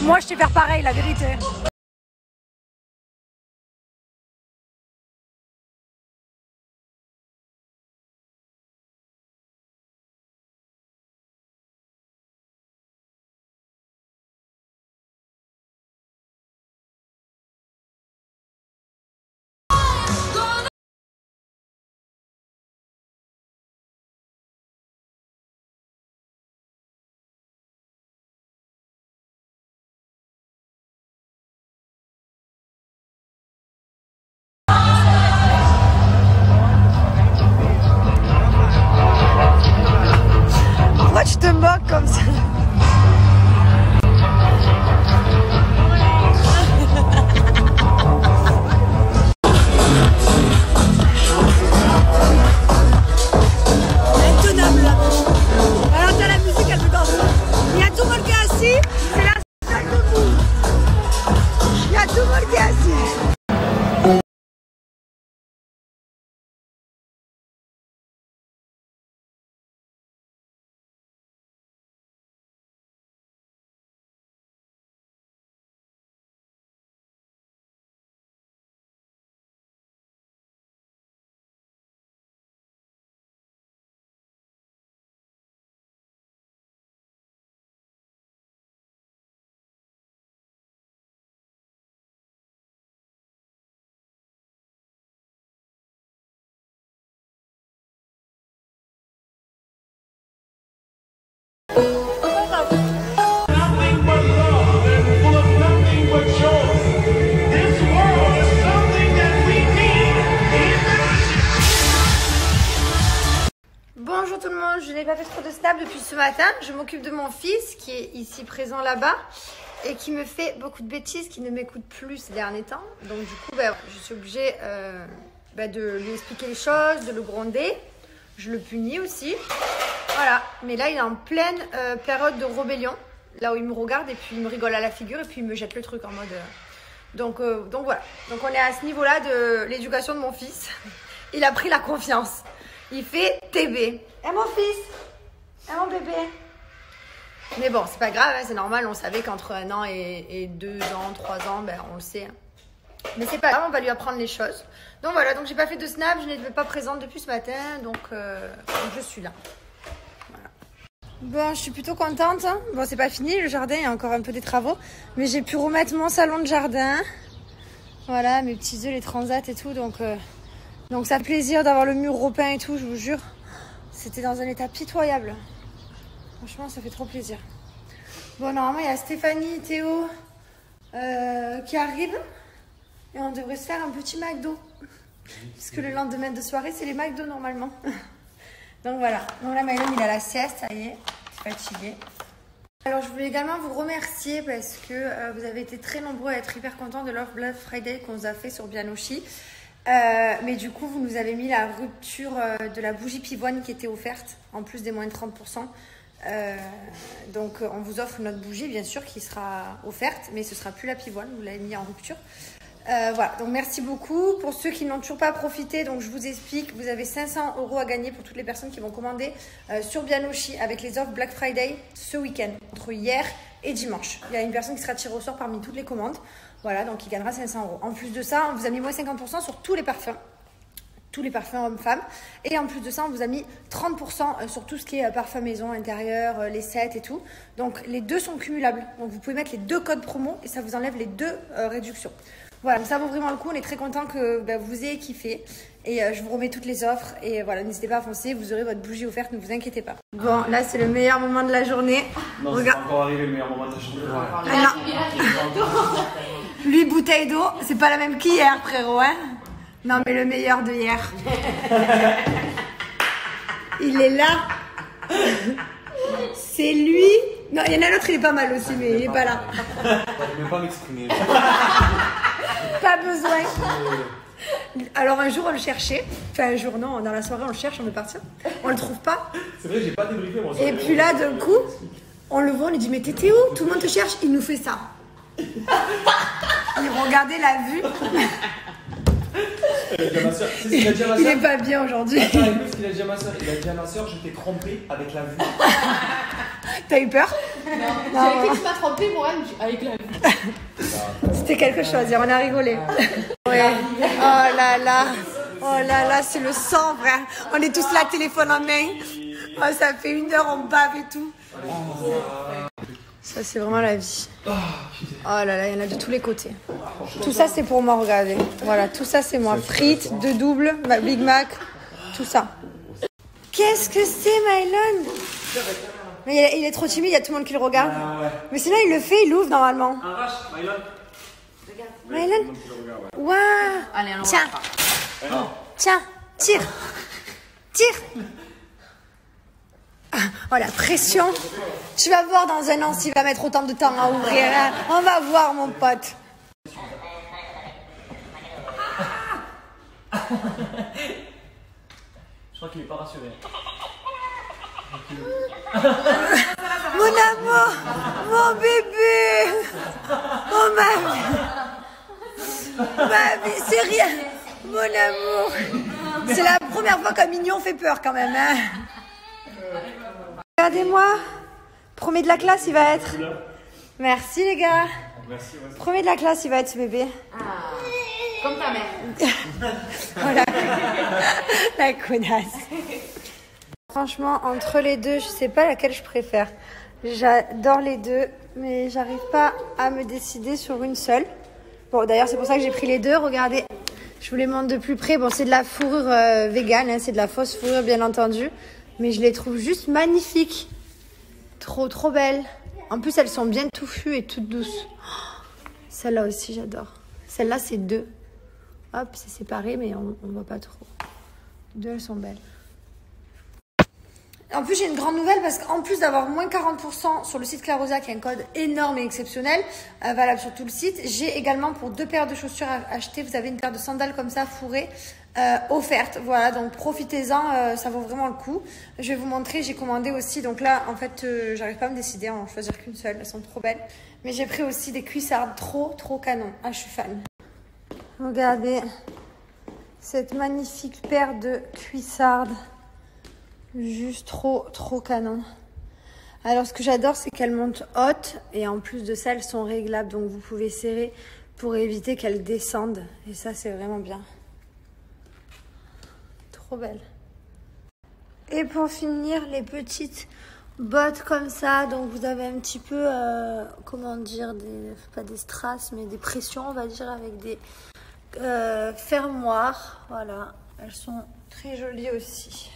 Moi, je sais faire pareil, la vérité. Pourquoi tu te moques comme ça? Intenable là. Alors t'as la musique, elle me danse. Il y a tout le monde qui est assis, c'est la salle debout. Il y a tout le monde qui est assis. Bonjour tout le monde, je n'ai pas fait trop de snap depuis ce matin. Je m'occupe de mon fils qui est ici présent là-bas et qui me fait beaucoup de bêtises, qui ne m'écoute plus ces derniers temps. Donc du coup, je suis obligée de lui expliquer les choses, de le gronder. Je le punis aussi. Voilà, mais là il est en pleine période de rébellion. Là où il me regarde et puis il me rigole à la figure et puis il me jette le truc en mode... Donc voilà, donc on est à ce niveau-là de l'éducation de mon fils. Il a pris la confiance. Il fait TB. Eh mon fils, eh mon bébé. Mais bon, c'est pas grave, hein, c'est normal. On savait qu'entre 1 an et 2 ans, 3 ans, on le sait. Hein. Mais c'est pas grave, on va lui apprendre les choses. Donc voilà, donc j'ai pas fait de snap, je n'étais pas présente depuis ce matin, donc je suis là. Voilà. Bon, je suis plutôt contente. Hein. Bon, c'est pas fini, le jardin, il y a encore un peu des travaux. Mais j'ai pu remettre mon salon de jardin. Voilà, mes petits œufs, les transats et tout, donc ça fait plaisir d'avoir le mur repeint et tout, je vous jure. C'était dans un état pitoyable. Franchement, ça fait trop plaisir. Bon, normalement, il y a Stéphanie, Théo qui arrivent. Et on devrait se faire un petit McDo. Puisque le lendemain de soirée, c'est les McDo normalement. Donc voilà. Donc là, Maëlon, il a la sieste, ça y est. Il est fatigué. Alors, je voulais également vous remercier parce que vous avez été très nombreux à être hyper contents de l'offre Black Friday qu'on vous a fait sur Bianoshi. Mais du coup, vous nous avez mis la rupture de la bougie pivoine qui était offerte, en plus des moins de 30%. Donc, on vous offre notre bougie, bien sûr, qui sera offerte, mais ce ne sera plus la pivoine, vous l'avez mis en rupture. Voilà, donc merci beaucoup. Pour ceux qui n'ont toujours pas profité, donc je vous explique, vous avez 500 € à gagner pour toutes les personnes qui vont commander sur Bianoshi avec les offres Black Friday ce week-end, entre hier et dimanche. Il y a une personne qui sera tirée au sort parmi toutes les commandes. Voilà, donc il gagnera 500 €. En plus de ça, on vous a mis moins 50% sur tous les parfums hommes-femmes. Et en plus de ça, on vous a mis 30% sur tout ce qui est parfum maison, intérieur, les sets et tout. Donc les deux sont cumulables. Donc vous pouvez mettre les deux codes promo et ça vous enlève les deux réductions. Voilà, ça vaut vraiment le coup. On est très content que vous ayez kiffé. Et je vous remets toutes les offres. Et voilà, n'hésitez pas à foncer. Vous aurez votre bougie offerte, ne vous inquiétez pas. Bon, là, c'est le meilleur moment de la journée. Non, regarde. c'est pas encore arrivé le meilleur moment de la journée. Ah, non. Lui, bouteille d'eau, c'est pas la même qu'hier, frérot, hein? Non, mais le meilleur de hier. Il est là. C'est lui. Non, il y en a un autre, il est pas mal aussi, mais il est pas là. Je ne vais pas m'exprimer. Pas besoin. Alors un jour, on le cherchait. Enfin, un jour, non, dans la soirée, on le cherche, on veut partir. On le trouve pas. C'est vrai, j'ai pas débriefé moi. Et puis là, d'un coup, on le voit, on lui dit, mais t'étais où? Tout le monde te cherche. Il nous fait ça. Il regardait la vue. Il est pas bien aujourd'hui. Attends, écoute ce qu'il a dit à ma soeur. Il a dit à ma soeur, j'étais trompé avec la vue. T'as eu peur? J'avais cru que tu m'as trompé, moi, avec la vie. C'était quelque chose, on a rigolé. Ouais. Oh là là, c'est le sang, frère. On est tous là, téléphone en main. Oh, ça fait 1 heure, on bave et tout. Ça, c'est vraiment la vie. Oh là là, il y en a de tous les côtés. Tout ça, c'est pour moi, regardez. Voilà, tout ça, c'est moi. Frites, 2 doubles, Big Mac, tout ça. Qu'est-ce que c'est, Mylon? Mais il est trop timide, il y a tout le monde qui le regarde. Mais sinon, il le fait, il l'ouvre normalement. Arrache, Mylon. Mylon? Waouh! Allez, allons. Tiens! Tiens, tire! Tire! Oh la pression! Tu vas voir dans 1 an s'il va mettre autant de temps à ouvrir. Hein. On va voir, mon pote. Je crois qu'il est pas rassuré. Mon amour! Mon bébé! Oh ma vie, c'est rien! Mon amour! C'est la première fois qu'un mignon fait peur quand même. Hein. Regardez-moi! Premier de la classe, il va être. Merci les gars! Merci, ouais. Premier de la classe, il va être ce bébé. Comme ta mère. Voilà. La connasse. Franchement, entre les deux, je sais pas laquelle je préfère. J'adore les deux, mais j'arrive pas à me décider sur une seule. Bon, d'ailleurs, c'est pour ça que j'ai pris les deux. Regardez, je vous les montre de plus près. Bon, c'est de la fourrure végane, hein, c'est de la fausse fourrure, bien entendu. Mais je les trouve juste magnifiques. Trop, trop belles. En plus, elles sont bien touffues et toutes douces. Oh, celle-là aussi, j'adore. Celle-là, c'est 2. Hop, c'est séparé, mais on voit pas trop. 2, elles sont belles. En plus, j'ai une grande nouvelle parce qu'en plus d'avoir moins 40% sur le site Clarosa, qui est un code énorme et exceptionnel, valable sur tout le site, j'ai également pour 2 paires de chaussures à acheter. Vous avez une paire de sandales comme ça, fourrées, offerte. Voilà, donc profitez-en, ça vaut vraiment le coup. Je vais vous montrer, j'ai commandé aussi. Donc là, en fait, j'arrive pas à me décider, à en choisir qu'une seule. Elles sont trop belles. Mais j'ai pris aussi des cuissardes trop, trop canon. Ah, je suis fan. Regardez cette magnifique paire de cuissardes. Juste trop, trop canon. Alors, ce que j'adore, c'est qu'elles montent hautes. Et en plus de ça, elles sont réglables. Donc, vous pouvez serrer pour éviter qu'elles descendent. Et ça, c'est vraiment bien. Trop belle. Et pour finir, les petites bottes comme ça. Donc, vous avez un petit peu, comment dire, pas des strass, mais des pressions, on va dire, avec des fermoirs. Voilà. Elles sont très jolies aussi.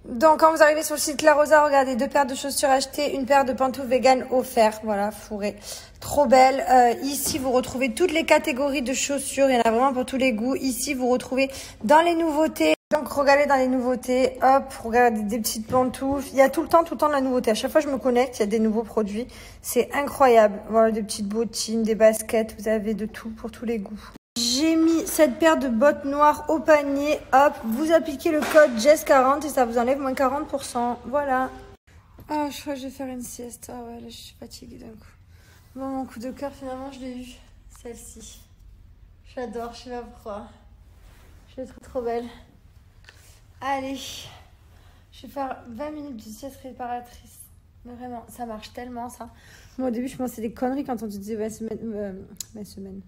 Donc, quand vous arrivez sur le site Clarosa, regardez, 2 paires de chaussures achetées, 1 paire de pantoufles vegan offertes. Voilà, fourrées. Trop belle. Ici, vous retrouvez toutes les catégories de chaussures. Il y en a vraiment pour tous les goûts. Ici, vous retrouvez dans les nouveautés. Donc, regardez dans les nouveautés. Hop, regardez des petites pantoufles. Il y a tout le temps de la nouveauté. À chaque fois que je me connecte, il y a des nouveaux produits. C'est incroyable. Voilà, des petites bottines, des baskets. Vous avez de tout pour tous les goûts. J'ai mis cette paire de bottes noires au panier. Hop, vous appliquez le code JESS40 et ça vous enlève moins 40%. Voilà. Ah, je crois que je vais faire une sieste. Ah ouais, là, je suis fatiguée d'un coup. Bon, mon coup de cœur, finalement, je l'ai eu. Celle-ci. J'adore, je sais pas pourquoi. Je l'ai trop belle. Allez. Je vais faire 20 minutes de sieste réparatrice. Mais vraiment, ça marche tellement, ça. Moi, au début, je pensais des conneries quand on te disait 20 semaines.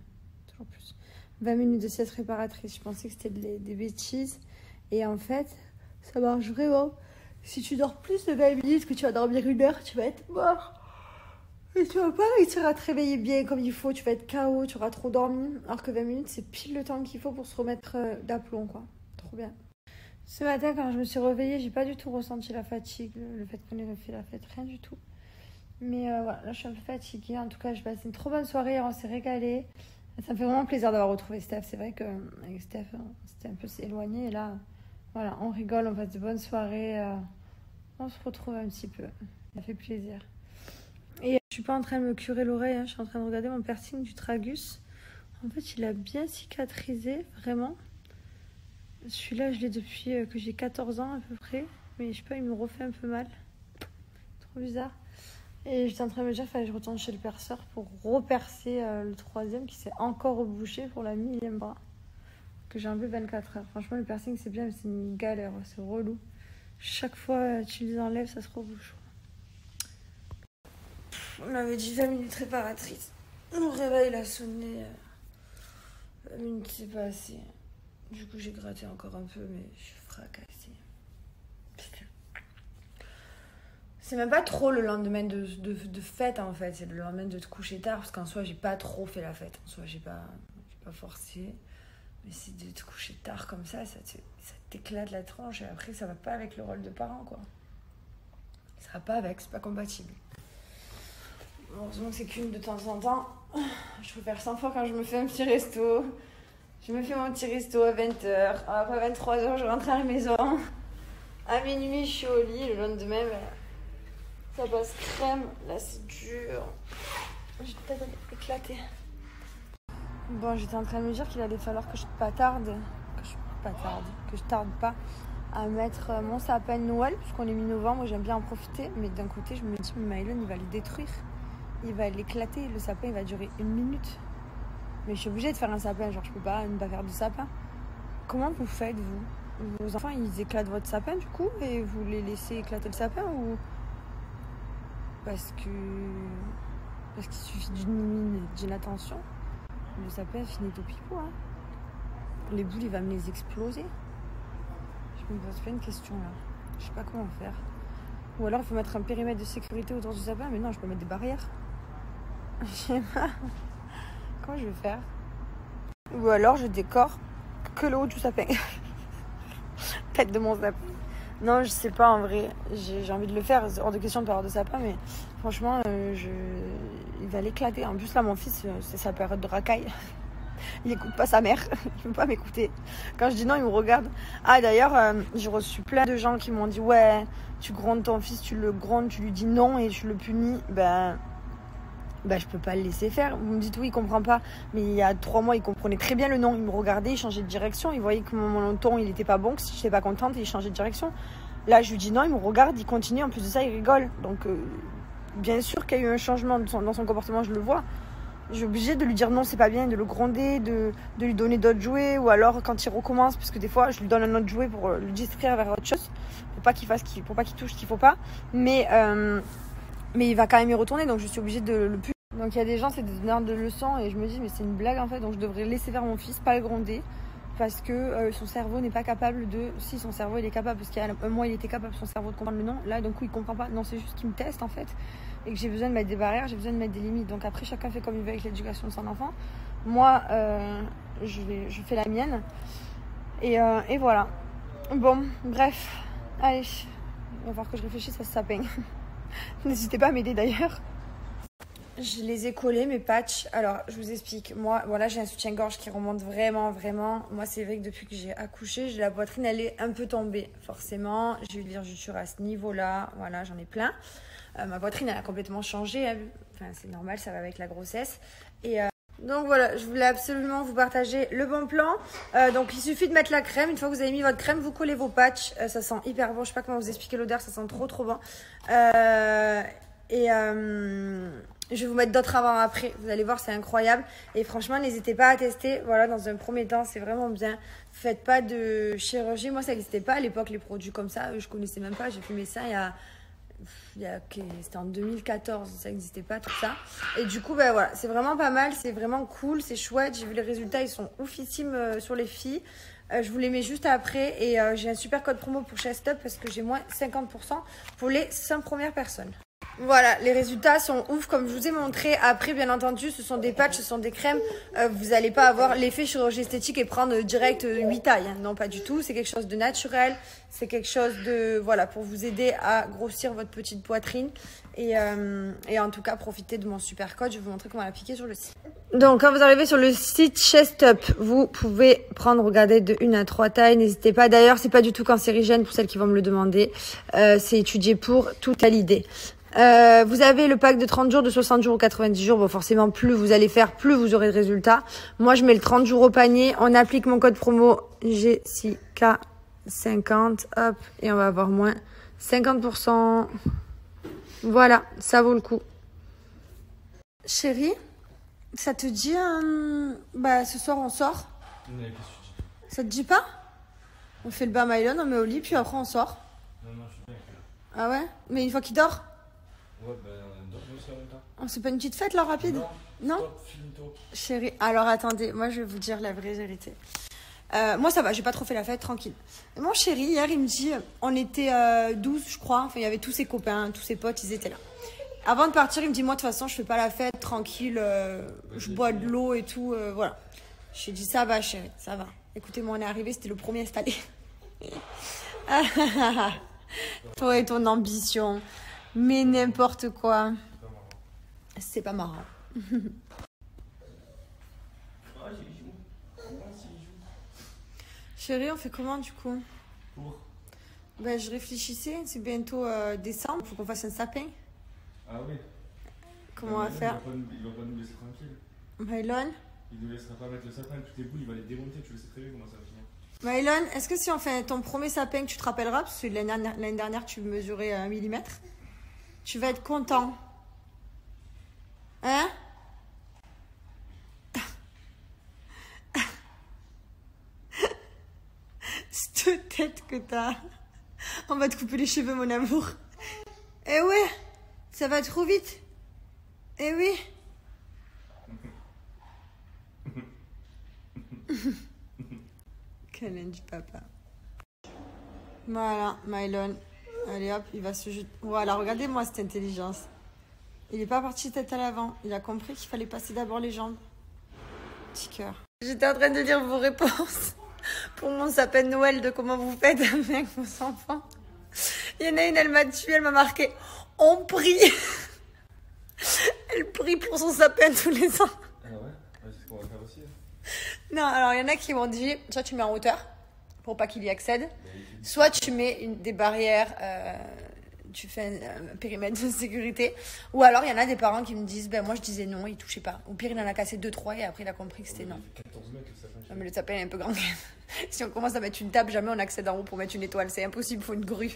Toujours plus. 20 minutes de sieste réparatrice. Je pensais que c'était des bêtises. Et en fait, ça marche vraiment. Si tu dors plus de 20 minutes, que tu vas dormir 1 heure, tu vas être mort. Et tu vas pas réussir à te réveiller bien comme il faut. Tu vas être KO, tu auras trop dormi. Alors que 20 minutes, c'est pile le temps qu'il faut pour se remettre d'aplomb, quoi. Trop bien. Ce matin, quand je me suis réveillée, j'ai pas du tout ressenti la fatigue. Le fait qu'on ait fait la fête, rien du tout. Mais voilà, là, je suis un peu fatiguée. En tout cas, je passe une trop bonne soirée. On s'est régalé. Ça me fait vraiment plaisir d'avoir retrouvé Steph. C'est vrai qu'avec Steph, c'était un peu éloigné. Et là, voilà, on rigole, on passe de bonnes soirées. On se retrouve un petit peu. Ça fait plaisir. Et je suis pas en train de me curer l'oreille. Hein. Je suis en train de regarder mon piercing du tragus. En fait, il a bien cicatrisé, vraiment. Celui-là, je l'ai depuis que j'ai 14 ans à peu près. Mais je sais pas, il me refait un peu mal. Trop bizarre. Et j'étais en train de me dire qu'il fallait que je retourne chez le perceur pour repercer le 3e qui s'est encore rebouché pour la 1000e bras. Que j'ai enlevé 24 heures. Franchement, le piercing, c'est bien, mais c'est une galère. C'est relou. Chaque fois tu les enlèves, ça se rebouche. On avait dit 20 minutes réparatrices. Mon réveil a sonné. 20 minutes c'est pas assez. Du coup j'ai gratté encore un peu mais je suis fracassée. Putain. C'est même pas trop le lendemain de fête en fait. C'est le lendemain de te coucher tard parce qu'en soi j'ai pas trop fait la fête. En soi j'ai pas forcé. Mais c'est de te coucher tard comme ça t'éclate la tronche et après ça va pas avec le rôle de parent quoi. Ça va pas avec, c'est pas compatible. Heureusement que c'est qu'une de temps en temps. Je préfère 100 fois quand je me fais un petit resto. Je me fais mon petit resto à 20h. Après 23h, je rentre à la maison. À minuit, je suis au lit. Le lendemain, ça passe crème. Là, c'est dur. J'ai peut-être éclaté. Bon, j'étais en train de me dire qu'il allait falloir que je tarde pas à mettre mon sapin de Noël, puisqu'on est mi-novembre, j'aime bien en profiter. Mais d'un côté, je me dis, mais Mylène, il va le détruire. Il va l'éclater. Le sapin, il va durer 1 minute. Mais je suis obligée de faire un sapin, genre je peux pas ne pas faire de sapin. Comment vous faites, vous? Vos enfants, ils éclatent votre sapin, du coup, et vous les laissez éclater le sapin, ou... Parce qu'il suffit d'une attention. Le sapin finit au pipeau, hein. Les boules, il va me les exploser. Je me pose pas une question, là. Je sais pas comment faire. Ou alors, il faut mettre un périmètre de sécurité autour du sapin, mais non, je peux mettre des barrières. Je sais pas. Comment je vais faire? Ou alors je décore que le haut du sapin. Tête de mon sapin. Non, je sais pas en vrai. J'ai envie de le faire. C'est hors de question de pas avoir de sapin, mais franchement, il va l'éclater. En plus, là, mon fils, c'est sa période de racaille. Il écoute pas sa mère. Il veut pas m'écouter. Quand je dis non, il me regarde. Ah, d'ailleurs, j'ai reçu plein de gens qui m'ont dit ouais, tu grondes ton fils, tu le grondes, tu lui dis non et tu le punis. Je peux pas le laisser faire. Vous me dites oui, il comprend pas. Mais il y a 3 mois, il comprenait très bien le non. Il me regardait, il changeait de direction. Il voyait que mon ton, il était pas bon, que si j'étais pas contente, il changeait de direction. Là, je lui dis non, il me regarde, il continue. En plus de ça, il rigole. Donc, bien sûr qu'il y a eu un changement dans son comportement, je le vois. J'ai obligée de lui dire non, c'est pas bien, de le gronder, de lui donner d'autres jouets. Ou alors, quand il recommence, parce que des fois, je lui donne un autre jouet pour le distraire vers autre chose. Pour pas qu'il touche ce qu'il faut pas. Mais il va quand même y retourner, donc je suis obligée de le punir. Donc il y a des gens, c'est des donneurs de leçons et je me dis mais c'est une blague en fait, donc je devrais laisser faire mon fils, pas le gronder parce que son cerveau n'est pas capable de... Si, son cerveau il est capable, parce qu'il y a un mois il était capable son cerveau de comprendre le non, là d'un coup il comprend pas, non c'est juste qu'il me teste en fait et que j'ai besoin de mettre des barrières, j'ai besoin de mettre des limites, donc après chacun fait comme il veut avec l'éducation de son enfant. Moi je fais la mienne et voilà. Bon bref, allez, il va falloir que je réfléchisse à ce sapin. N'hésitez pas à m'aider d'ailleurs. Je les ai collés mes patchs. Alors je vous explique. Moi voilà, j'ai un soutien-gorge qui remonte vraiment. Moi c'est vrai que depuis que j'ai accouché, la poitrine elle est un peu tombée. Forcément, j'ai eu de l'irritation à ce niveau-là. Voilà, j'en ai plein. Ma poitrine elle a complètement changé. Enfin c'est normal, ça va avec la grossesse. Et donc voilà, je voulais absolument vous partager le bon plan. Donc il suffit de mettre la crème. Une fois que vous avez mis votre crème, vous collez vos patchs. Ça sent hyper bon. Je sais pas comment vous expliquer l'odeur, ça sent trop bon. Je vais vous mettre d'autres avant-après. Vous allez voir, c'est incroyable. Et franchement, n'hésitez pas à tester. Voilà, dans un premier temps, c'est vraiment bien. Faites pas de chirurgie. Moi, ça n'existait pas à l'époque, les produits comme ça. Je connaissais même pas. J'ai fait mes seins c'était en 2014. Ça n'existait pas, tout ça. Et du coup, voilà, c'est vraiment pas mal. C'est vraiment cool. C'est chouette. J'ai vu les résultats. Ils sont oufissimes sur les filles. Je vous les mets juste après. Et j'ai un super code promo pour Chest Up parce que j'ai moins 50% pour les 5 premières personnes. Voilà, les résultats sont ouf comme je vous ai montré. Après, bien entendu, ce sont des patchs, ce sont des crèmes. Vous n'allez pas avoir l'effet chirurgie esthétique et prendre direct 8 tailles. Hein. Non, pas du tout. C'est quelque chose de naturel. C'est quelque chose de... Voilà, pour vous aider à grossir votre petite poitrine. Et en tout cas, profitez de mon super code. Je vais vous montrer comment l'appliquer sur le site. Donc, quand vous arrivez sur le site Chest Up, vous pouvez prendre, regardez, de 1 à 3 tailles. N'hésitez pas. D'ailleurs, c'est pas du tout cancérigène pour celles qui vont me le demander. C'est étudié pour toute l'idée. Vous avez le pack de 30 jours, de 60 jours ou 90 jours. Bon, forcément, plus vous allez faire, plus vous aurez de résultats. Moi, je mets le 30 jours au panier. On applique mon code promo Jessica50. Hop. Et on va avoir moins 50%. Voilà, ça vaut le coup. Chérie, ça te dit... ce soir, on sort? Non, qu'est-ce que tu dis? Ça te dit pas? On fait le bain Mylène, on met au lit, puis après, on sort. Non, Ah ouais? Mais une fois qu'il dort? Ouais, ben on dort aussi en même temps. Oh, c'est pas une petite fête là, rapide? Non. Non? Stop, finito. Chérie, alors attendez, moi je vais vous dire la vraie vérité. Moi ça va, j'ai pas trop fait la fête, tranquille. Et mon chéri, hier il me dit, on était 12 je crois, enfin il y avait tous ses copains, tous ses potes, ils étaient là. Avant de partir, il me dit, moi de toute façon je fais pas la fête, tranquille, je bois de l'eau et tout, voilà. J'ai dit, ça va chérie, ça va. Écoutez, moi on est arrivé, c'était le premier installé. Toi et ton ambition, mais n'importe quoi. C'est pas marrant. Ah, j'y joue. Comment s'il joue? Chérie, on fait comment du coup? Pour? Ben, je réfléchissais, c'est bientôt décembre, il faut qu'on fasse un sapin. Ah oui. Comment on va faire? Il va pas nous laisser tranquille. Mylon? Il nous laissera pas mettre le sapin, toutes les boules, il va les démonter, tu le sais très bien comment ça va finir. Mylon, est-ce que si on fait ton premier sapin que tu te rappelleras, parce que l'année dernière tu mesurais 1 millimètre, tu vas être content? Hein? Cette tête que t'as. On va te couper les cheveux, mon amour. Eh ouais, ça va trop vite. Eh oui. Câlin du papa. Voilà, Mylon. Allez hop, il va se jeter. Voilà, regardez-moi cette intelligence. Il n'est pas parti tête à l'avant. Il a compris qu'il fallait passer d'abord les jambes. Petit cœur. J'étais en train de dire vos réponses pour mon sapin de Noël de comment vous faites avec vos enfants. Il y en a une, elle m'a tué, elle m'a marqué. On prie. Elle prie pour son sapin tous les ans. Ah ouais? C'est ce qu'on va faire aussi. Non, alors il y en a qui m'ont dit, soit tu mets en hauteur pour pas qu'il y accède, soit tu mets des barrières, tu fais un périmètre de sécurité, ou alors il y en a des parents qui me disent, ben moi je disais non, il touchait pas. Au pire il en a cassé 2-3 et après il a compris que c'était non. 14 mètres le sapin. Non mais le sapin est un peu grand. Si on commence à mettre une table, jamais on accède en haut pour mettre une étoile, c'est impossible, il faut une grue.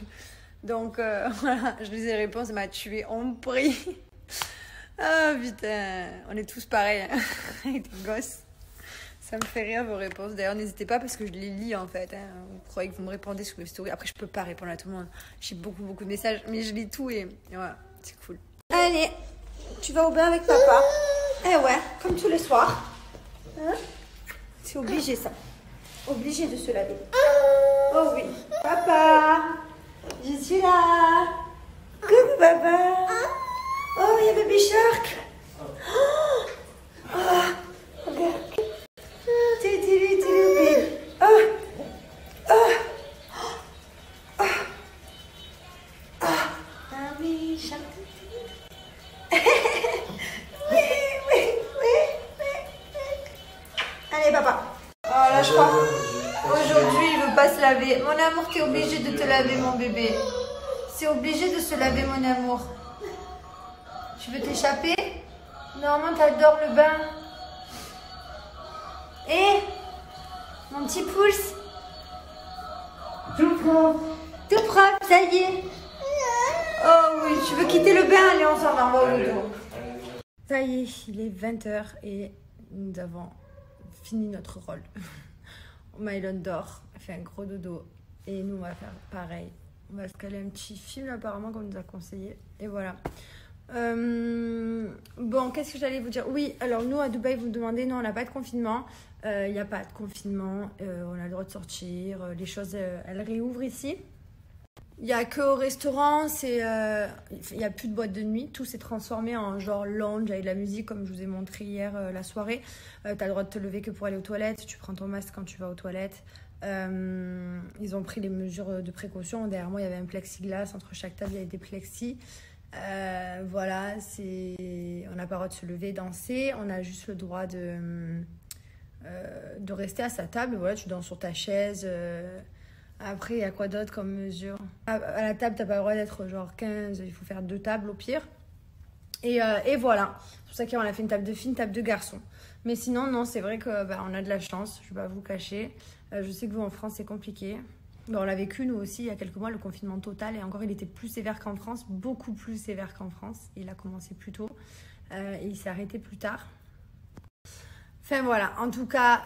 Donc voilà, je lisais les réponses, ça m'a tué, on prie. Ah putain, on est tous pareils hein, avec des gosses. Ça me fait rire vos réponses. D'ailleurs, n'hésitez pas parce que je les lis en fait. Hein. Vous croyez que vous me répondez sur les stories. Après, je peux pas répondre à tout le monde. J'ai beaucoup de messages, mais je lis tout et voilà, c'est cool. Allez, tu vas au bain avec papa. Eh ouais, comme tous les soirs. Hein? C'est obligé ça. Obligé de se laver. Oh oui, papa, je suis là. Coucou papa. Oh, il y a Baby Shark. Oh, oh, regarde. Allez papa. Oh là je crois. Aujourd'hui il veut pas se laver. Mon amour, t'es obligé de te laver mon bébé. C'est obligé de se laver mon amour. Tu veux t'échapper? Normalement t'adores le bain. Eh, mon petit pouce. Tout propre. Tout propre, ça y est. Oh oui, tu veux quitter le bain? Allez, on s'en va, on va au dodo. Ça y est, il est 20h et nous avons fini notre rôle. Mylon dort, fait un gros dodo et nous on va faire pareil. On va se caler un petit film apparemment qu'on nous a conseillé et voilà. Bon, qu'est-ce que j'allais vous dire? Oui, alors nous à Dubaï, vous me demandez, non, on n'a pas de confinement. Il n'y a pas de confinement, on a le droit de sortir, les choses, elles réouvrent ici. Il n'y a qu'au restaurant, il n'y a plus de boîte de nuit, tout s'est transformé en genre lounge avec de la musique, comme je vous ai montré hier la soirée. Tu as le droit de te lever que pour aller aux toilettes, tu prends ton masque quand tu vas aux toilettes. Ils ont pris les mesures de précaution, derrière moi il y avait un plexiglas, entre chaque table il y avait des plexis. Voilà, on n'a pas le droit de se lever, danser, on a juste le droit de rester à sa table. Voilà, tu danses sur ta chaise. Après, il y a quoi d'autre comme mesure? À la table, tu n'as pas le droit d'être genre 15, il faut faire 2 tables au pire. Et voilà, c'est pour ça qu'on a fait une table de filles, une table de garçons. Mais sinon, non, c'est vrai qu'on a de la chance, je ne vais pas vous cacher. Je sais que vous, en France, c'est compliqué. On l'a vécu, nous aussi, il y a quelques mois, le confinement total. Et encore, il était plus sévère qu'en France, beaucoup plus sévère qu'en France. Il a commencé plus tôt et il s'est arrêté plus tard. Enfin voilà, en tout cas,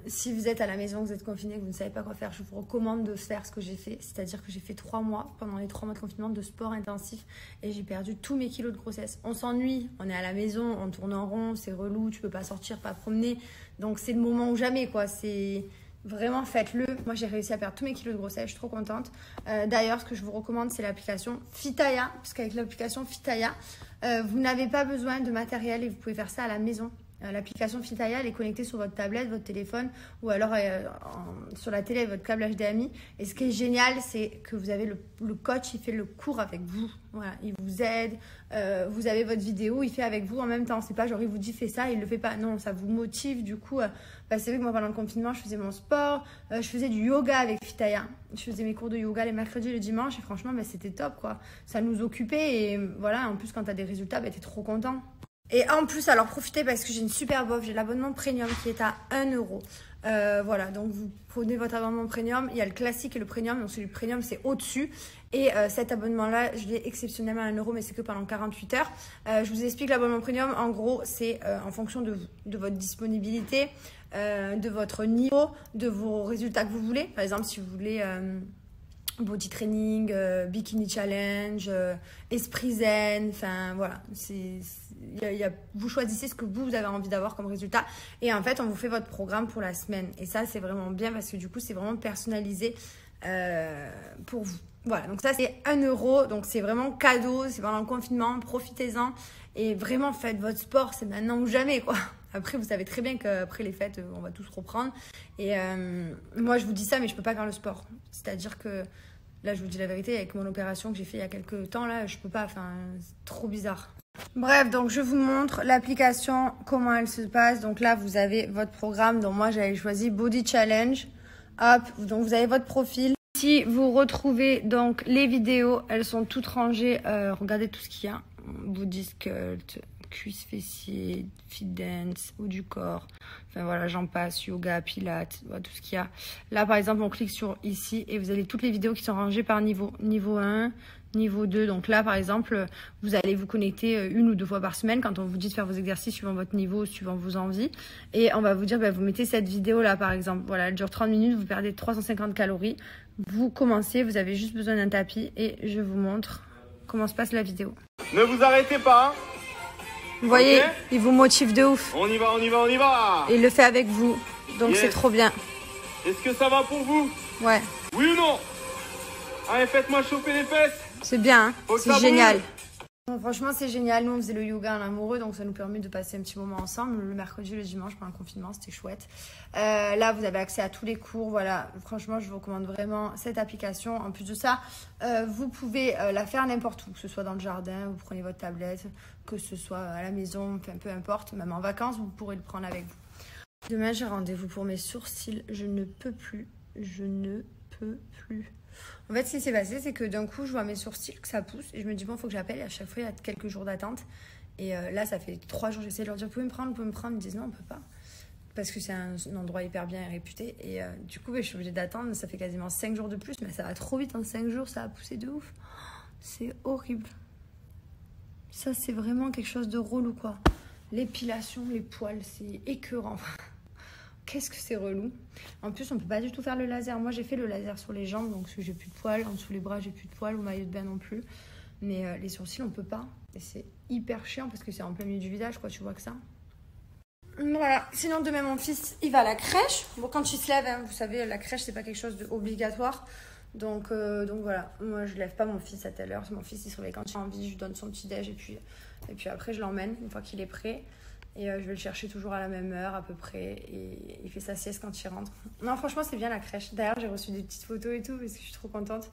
si vous êtes à la maison, que vous êtes confiné, que vous ne savez pas quoi faire, je vous recommande de faire ce que j'ai fait. C'est-à-dire que j'ai fait 3 mois, pendant les 3 mois de confinement, de sport intensif et j'ai perdu tous mes kilos de grossesse. On s'ennuie, on est à la maison, on tourne en rond, c'est relou, tu peux pas sortir, pas promener. Donc c'est le moment ou jamais quoi, c'est... Vraiment, faites-le. Moi, j'ai réussi à perdre tous mes kilos de grossesse. Je suis trop contente. D'ailleurs, ce que je vous recommande, c'est l'application Fitaya. Parce qu'avec l'application Fitaya, vous n'avez pas besoin de matériel et vous pouvez faire ça à la maison. L'application Fitaya, elle est connectée sur votre tablette, votre téléphone ou alors sur la télé avec votre câble HDMI. Et ce qui est génial, c'est que vous avez le coach, il fait le cours avec vous. Voilà, il vous aide. Vous avez votre vidéo, il fait avec vous en même temps. C'est pas genre il vous dit fais ça, il le fait pas. Non, ça vous motive. Du coup, c'est vrai que moi pendant le confinement, je faisais mon sport, je faisais du yoga avec Fitaya. Je faisais mes cours de yoga les mercredis et le dimanche et franchement, c'était top quoi. Ça nous occupait et voilà. En plus, quand tu as des résultats, t'es trop content. Et en plus, alors profitez parce que j'ai une super offre, j'ai l'abonnement premium qui est à 1 €. Voilà, donc vous prenez votre abonnement premium, il y a le classique et le premium, donc celui premium c'est au-dessus. Et cet abonnement-là, je l'ai exceptionnellement à 1 €, mais c'est que pendant 48 heures. Je vous explique l'abonnement premium, en gros, c'est en fonction de vous, de votre disponibilité, de votre niveau, de vos résultats que vous voulez. Par exemple, si vous voulez... body training, bikini challenge, esprit zen, enfin voilà, vous choisissez ce que vous avez envie d'avoir comme résultat et en fait on vous fait votre programme pour la semaine et ça c'est vraiment bien parce que du coup c'est vraiment personnalisé pour vous. Voilà, donc ça c'est 1 €, donc c'est vraiment cadeau, c'est pendant le confinement, profitez-en et vraiment faites votre sport, c'est maintenant ou jamais quoi. Après, vous savez très bien qu'après les fêtes, on va tous reprendre. Et moi, je vous dis ça, mais je ne peux pas faire le sport. C'est-à-dire que, là, je vous dis la vérité, avec mon opération que j'ai fait il y a quelques temps, là, je ne peux pas. Enfin, c'est trop bizarre. Bref, donc je vous montre l'application, comment elle se passe. Donc là, vous avez votre programme. Donc moi, j'avais choisi Body Challenge. Hop, donc vous avez votre profil. Si vous retrouvez donc les vidéos, elles sont toutes rangées. Regardez tout ce qu'il y a. Body sculpt, cuisses, fessiers, fit dance, haut du corps, enfin voilà, j'en passe, yoga, pilates, voilà, tout ce qu'il y a. Là, par exemple, on clique sur ici et vous avez toutes les vidéos qui sont rangées par niveau. Niveau 1, niveau 2. Donc là, par exemple, vous allez vous connecter 1 ou 2 fois par semaine quand on vous dit de faire vos exercices suivant votre niveau, suivant vos envies. Et on va vous dire, vous mettez cette vidéo-là, par exemple. Voilà, elle dure 30 minutes, vous perdez 350 calories. Vous commencez, vous avez juste besoin d'un tapis et je vous montre comment se passe la vidéo. Ne vous arrêtez pas. Vous voyez, okay. Il vous motive de ouf. On y va, on y va, on y va. Et il le fait avec vous. Donc yes. C'est trop bien. Est-ce que ça va pour vous? Ouais. Oui ou non? Allez, faites-moi chauffer les fesses. C'est bien, hein, c'est génial. Bon, franchement, c'est génial. Nous, on faisait le yoga en amoureux, donc ça nous permet de passer un petit moment ensemble. Le mercredi, le dimanche, pendant le confinement, c'était chouette. Là, vous avez accès à tous les cours. Voilà, franchement, je vous recommande vraiment cette application. En plus de ça, vous pouvez la faire n'importe où, que ce soit dans le jardin, vous prenez votre tablette, que ce soit à la maison, enfin, peu importe. Même en vacances, vous pourrez le prendre avec vous. Demain, j'ai rendez-vous pour mes sourcils. Je ne peux plus. Je ne peux plus. En fait, ce qui s'est passé, c'est que d'un coup, je vois mes sourcils, que ça pousse. Et je me dis, bon, il faut que j'appelle. Et à chaque fois, il y a quelques jours d'attente. Et là, ça fait 3 jours, j'essaie de leur dire, vous pouvez me prendre, vous pouvez me prendre. Ils me disent, non, on ne peut pas. Parce que c'est un endroit hyper bien réputé. Et du coup, je suis obligée d'attendre. Ça fait quasiment 5 jours de plus. Mais ça va trop vite. En 5 jours, ça a poussé de ouf. C'est horrible. Ça, c'est vraiment quelque chose de relou, quoi. L'épilation, les poils, c'est écœurant. Qu'est-ce que c'est relou. En plus, on peut pas du tout faire le laser. Moi, j'ai fait le laser sur les jambes, donc j'ai plus de poils. En dessous les bras, j'ai plus de poils. Au maillot de bain non plus. Mais les sourcils, on peut pas. Et c'est hyper chiant parce que c'est en plein milieu du visage, quoi. Tu vois que ça. Voilà. Sinon, demain, mon fils, il va à la crèche. Bon, quand il se lève, hein, vous savez, la crèche, c'est pas quelque chose d'obligatoire. Donc voilà. Moi, je lève pas mon fils à telle heure. Mon fils, il se réveille quand il a envie. Je lui donne son petit déj et puis après, je l'emmène une fois qu'il est prêt. Et je vais le chercher toujours à la même heure à peu près. Et il fait sa sieste quand il rentre. Non, franchement, c'est bien la crèche. D'ailleurs, j'ai reçu des petites photos et tout parce que je suis trop contente.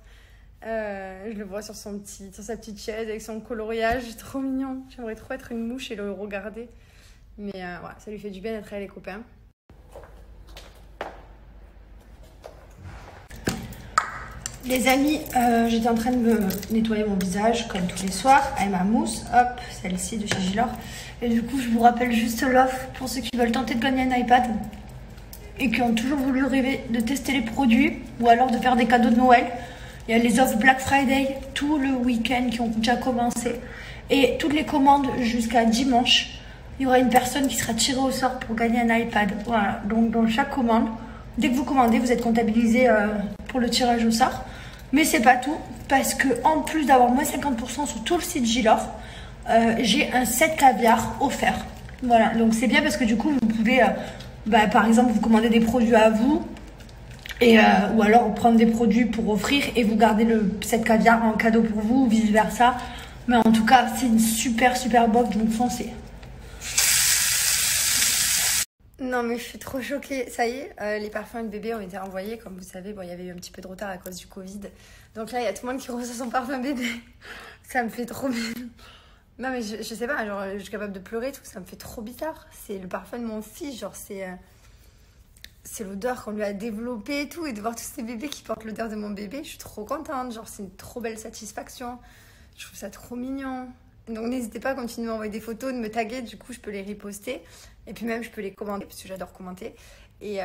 Je le vois sur sa petite chaise avec son coloriage. Trop mignon. J'aimerais trop être une mouche et le regarder. Mais voilà, ça lui fait du bien d'être avec les copains. Les amis, j'étais en train de me nettoyer mon visage comme tous les soirs avec ma mousse. Hop, celle-ci de chez Gilor. Et du coup, je vous rappelle juste l'offre pour ceux qui veulent tenter de gagner un iPad et qui ont toujours voulu rêver de tester les produits ou alors de faire des cadeaux de Noël. Il y a les offres Black Friday tout le week-end qui ont déjà commencé et toutes les commandes jusqu'à dimanche il y aura une personne qui sera tirée au sort pour gagner un iPad. Voilà, donc dans chaque commande, dès que vous commandez, vous êtes comptabilisé pour le tirage au sort. Mais c'est pas tout, parce que en plus d'avoir moins 50% sur tout le site Gilor, j'ai un set caviar offert. Voilà, donc c'est bien parce que du coup, vous pouvez, par exemple, vous commander des produits à vous, et, ou alors prendre des produits pour offrir et vous gardez le set caviar en cadeau pour vous, ou vice versa. Mais en tout cas, c'est une super box, donc foncez. Non mais je suis trop choquée, ça y est, les parfums de bébé ont été envoyés, comme vous savez, bon il y avait eu un petit peu de retard à cause du Covid, donc là il y a tout le monde qui reçoit son parfum bébé, ça me fait trop bizarre. Non mais je sais pas, genre je suis capable de pleurer et tout, ça me fait trop bizarre, c'est le parfum de mon fils, genre c'est l'odeur qu'on lui a développée et tout, et de voir tous ces bébés qui portent l'odeur de mon bébé, je suis trop contente, genre c'est une trop belle satisfaction, je trouve ça trop mignon. Donc n'hésitez pas à continuer à m'envoyer des photos, de me taguer, du coup je peux les reposter. Et puis même je peux les commenter, parce que j'adore commenter. Et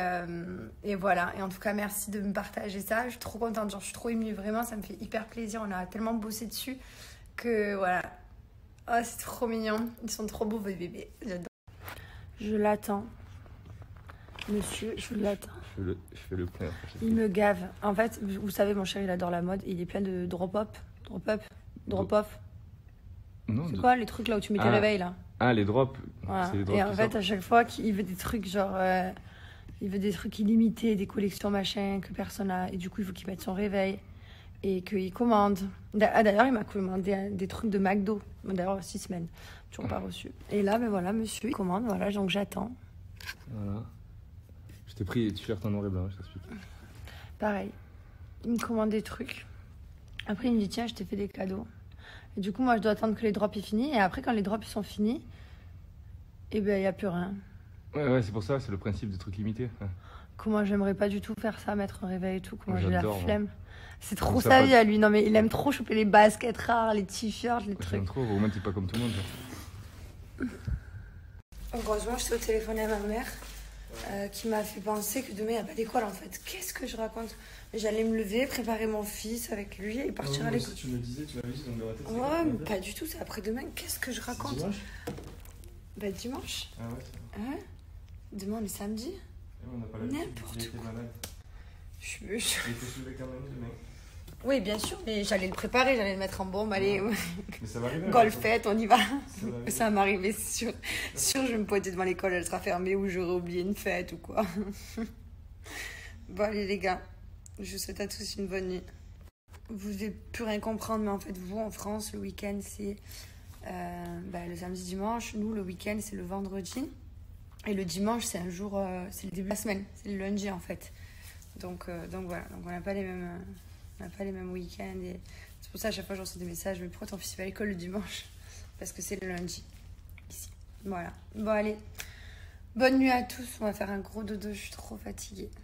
voilà, et en tout cas merci de me partager ça. Je suis trop contente, genre je suis trop émue, vraiment ça me fait hyper plaisir. On a tellement bossé dessus que voilà. Oh c'est trop mignon, ils sont trop beaux vos bébés, j'adore. Je l'attends. Monsieur, je l'attends. Je fais le point. Il me gave. En fait, vous savez, mon chéri il adore la mode, il est plein de drop-off. C'est quoi les trucs là où tu mets tes réveils là? Ah, les drops. Voilà. Les drops et en fait, à chaque fois qu'il veut des trucs genre. Il veut des trucs illimités, des collections machin que personne n'a. Et du coup, il faut qu'il mette son réveil et qu'il commande. D'ailleurs, il m'a commandé des trucs de McDo. D'ailleurs, 6 semaines. Toujours pas reçu. Et là, ben voilà, monsieur, il commande. Voilà, donc j'attends. Voilà. Je t'ai pris les t-shirts en noir et blanc, je t'explique. Pareil. Il me commande des trucs. Après, il me dit tiens, je t'ai fait des cadeaux. Et du coup, moi, je dois attendre que les drops aient fini. Et après, quand les drops sont finis, eh ben, il n'y a plus rien. Ouais, c'est pour ça, c'est le principe des trucs limités. Ouais. Comment j'aimerais pas du tout faire ça, mettre un réveil et tout. Comment j'ai la flemme. Moi. C'est trop sa vie à lui. Non, mais il aime trop choper les baskets rares, les t-shirts, les trucs. J'aime trop, au moins, t'es pas comme tout le monde. Heureusement, j'étais au téléphone à ma mère qui m'a fait penser que demain, il n'y a pas d'école en fait. Qu'est-ce que je raconte? J'allais me lever, préparer mon fils avec lui et partir à l'école. Tu me disais, tu m'avais dit dans la tête. Ouais, mais pas du tout, c'est après-demain. Qu'est-ce que je raconte? Dimanche? Bah, dimanche. Ah ouais, c'est vrai. Ouais. Demain, on est samedi. On n'a pas l'habitude. N'importe quoi. Il était soulevé quand même demain. Oui, bien sûr, mais j'allais le préparer, j'allais le mettre en bombe, allez. Mais ça va arriver. Golfette, on y va. Ça va m'arriver, sûr. Sûr, je vais me pointer devant l'école, elle sera fermée ou j'aurai oublié une fête ou quoi. Bon, allez, les gars, je vous souhaite à tous une bonne nuit. Vous n'allez plus rien comprendre, mais en fait, vous, en France, le week-end, c'est le samedi, dimanche. Nous, le week-end, c'est le vendredi. Et le dimanche, c'est un jour, c'est le début de la semaine, c'est le lundi, en fait. Donc voilà, donc on n'a pas les mêmes week-ends. Et c'est pour ça, à chaque fois, je reçois des messages. Mais pourquoi ton fils va à l'école le dimanche? Parce que c'est le lundi, ici. Voilà. Bon, allez. Bonne nuit à tous. On va faire un gros dodo. Je suis trop fatiguée.